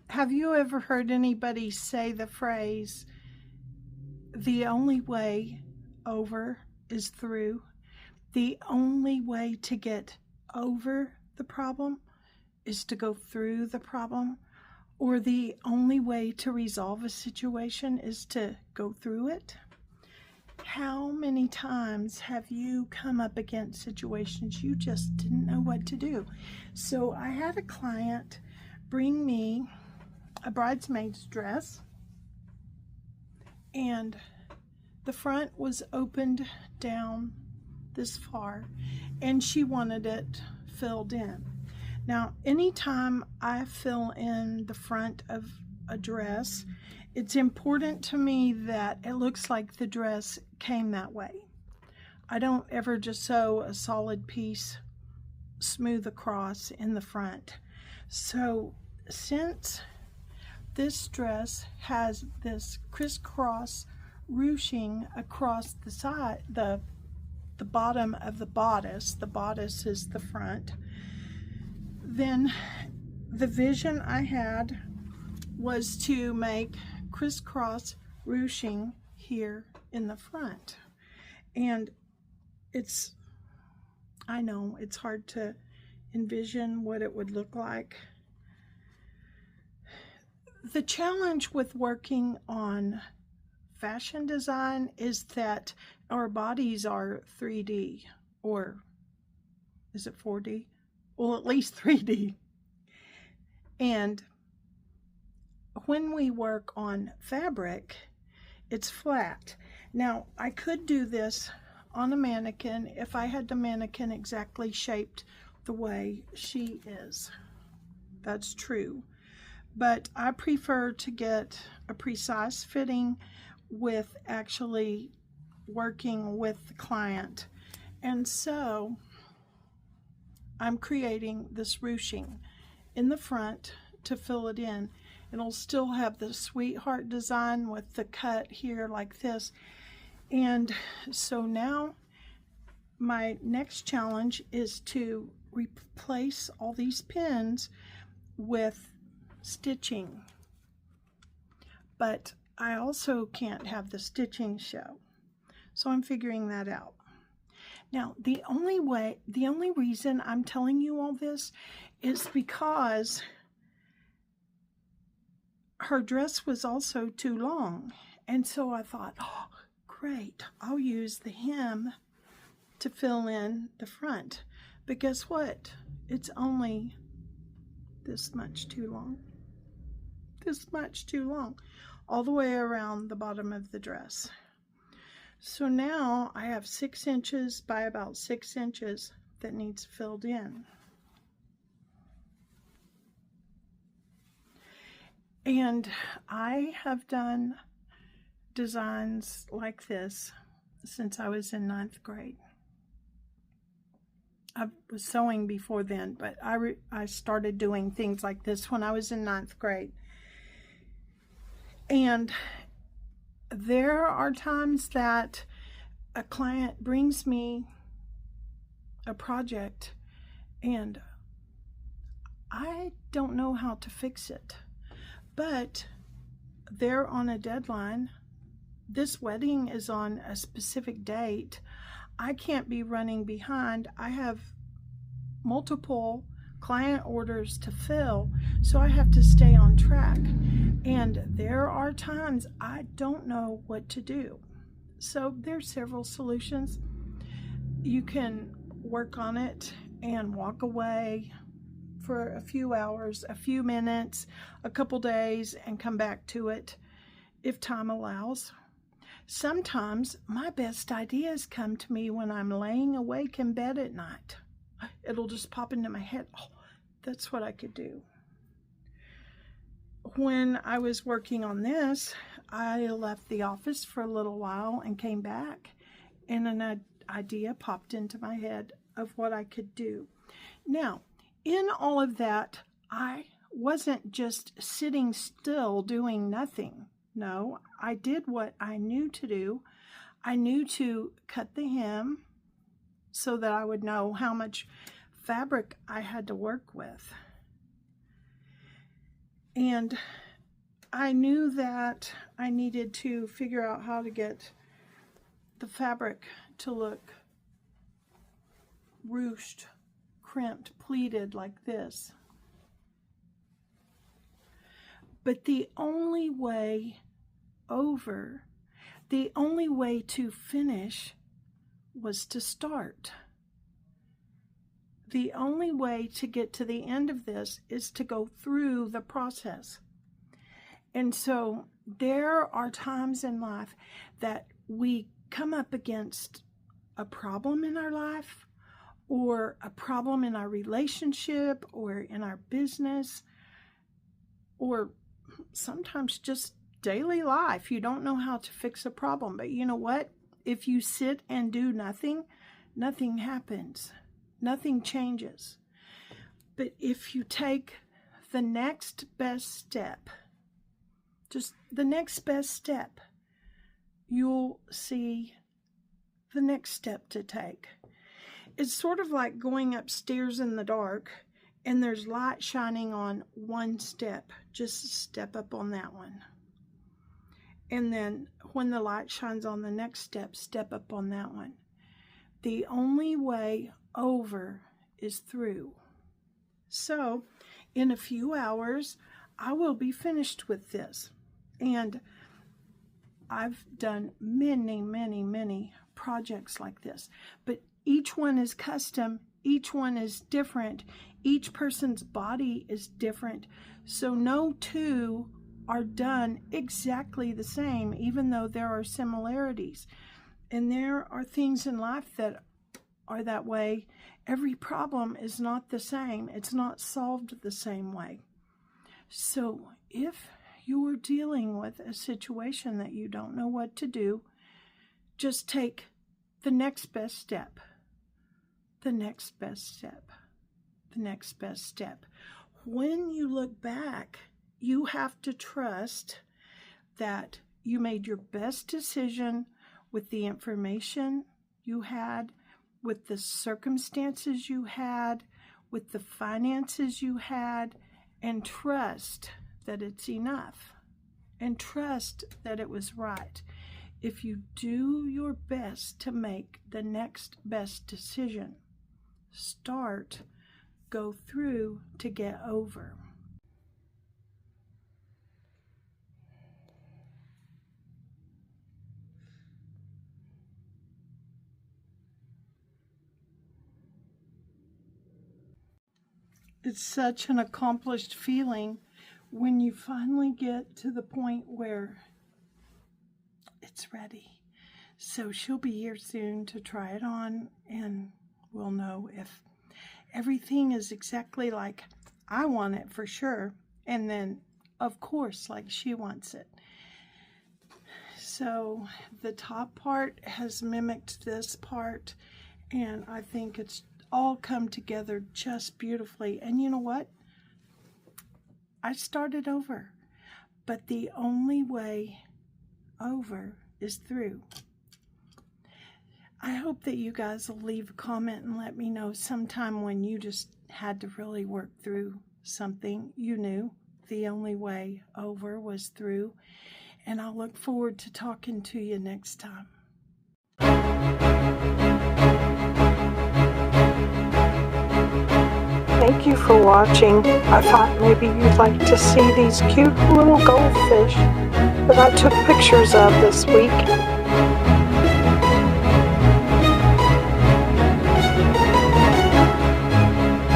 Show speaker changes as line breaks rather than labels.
Have you ever heard anybody say the phrase, the only way over is through? The only way to get over the problem is to go through the problem, or the only way to resolve a situation is to go through it. How many times have you come up against situations you just didn't know what to do? So I had a client bring me a bridesmaid's dress, and the front was opened down this far, and she wanted it filled in. Now, anytime I fill in the front of a dress, it's important to me that it looks like the dress came that way. I don't ever just sew a solid piece smooth across in the front. So since this dress has this crisscross ruching across the side, the bottom of the bodice is the front, then the vision I had was to make crisscross ruching here in the front. And I know it's hard to envision what it would look like. The challenge with working on fashion design is that our bodies are 3D, or is it 4D? Well, at least 3D. And when we work on fabric, it's flat. Now, I could do this on a mannequin if I had the mannequin exactly shaped the way she is. That's true. But I prefer to get a precise fitting with actually working with the client. And so I'm creating this ruching in the front to fill it in. It'll still have the sweetheart design with the cut here like this. And so now my next challenge is to replace all these pins with stitching. But I also can't have the stitching show. So I'm figuring that out. Now, the only reason I'm telling you all this is because her dress was also too long. And so I thought, oh, great, I'll use the hem to fill in the front. But guess what? It's only this much too long. This much too long, all the way around the bottom of the dress. So now I have 6 inches by about 6 inches that needs filled in. And I have done designs like this since I was in 9th grade. I was sewing before then, but I started doing things like this when I was in 9th grade. And there are times that a client brings me a project and I don't know how to fix it, but they're on a deadline. This wedding is on a specific date. I can't be running behind. I have multiple client orders to fill, so I have to stay on track. And there are times I don't know what to do. So there's several solutions. You can work on it and walk away for a few hours, a few minutes, a couple days, and come back to it if time allows. Sometimes my best ideas come to me when I'm laying awake in bed at night. It'll just pop into my head. Oh, that's what I could do. When I was working on this, I left the office for a little while and came back, and an idea popped into my head of what I could do. Now, in all of that, I wasn't just sitting still doing nothing. No, I did what I knew to do. I knew to cut the hem so that I would know how much fabric I had to work with. And I knew that I needed to figure out how to get the fabric to look ruched, crimped, pleated like this. But the only way over, the only way to finish was to start. The only way to get to the end of this is to go through the process. And so there are times in life that we come up against a problem in our life, or a problem in our relationship, or in our business, or sometimes just daily life. You don't know how to fix a problem, but you know what? If you sit and do nothing, nothing happens. Nothing changes. But if you take the next best step, just the next best step, you'll see the next step to take. It's sort of like going upstairs in the dark and there's light shining on one step. Just step up on that one. And then when the light shines on the next step, step up on that one. The only way over is through. So in a few hours, I will be finished with this. And I've done many projects like this, but each one is custom, each one is different, each person's body is different, so no two are done exactly the same, even though there are similarities. And there are things in life that are that way. Every problem is not the same. It's not solved the same way. So if you're dealing with a situation that you don't know what to do, just take the next best step, the next best step, the next best step. When you look back, you have to trust that you made your best decision with the information you had, with the circumstances you had, with the finances you had, and trust that it's enough, and trust that it was right. If you do your best to make the next best decision, start, go through to get over. It's such an accomplished feeling when you finally get to the point where it's ready. So she'll be here soon to try it on, and we'll know if everything is exactly like I want it for sure, and then of course like she wants it. So the top part has mimicked this part, and I think it's all come together just beautifully. And you know what? I started over, but the only way over is through. I hope that you guys will leave a comment and let me know sometime when you just had to really work through something. You knew the only way over was through, and I'll look forward to talking to you next time. Thank you for watching. I thought maybe you'd like to see these cute little goldfish that I took pictures of this week.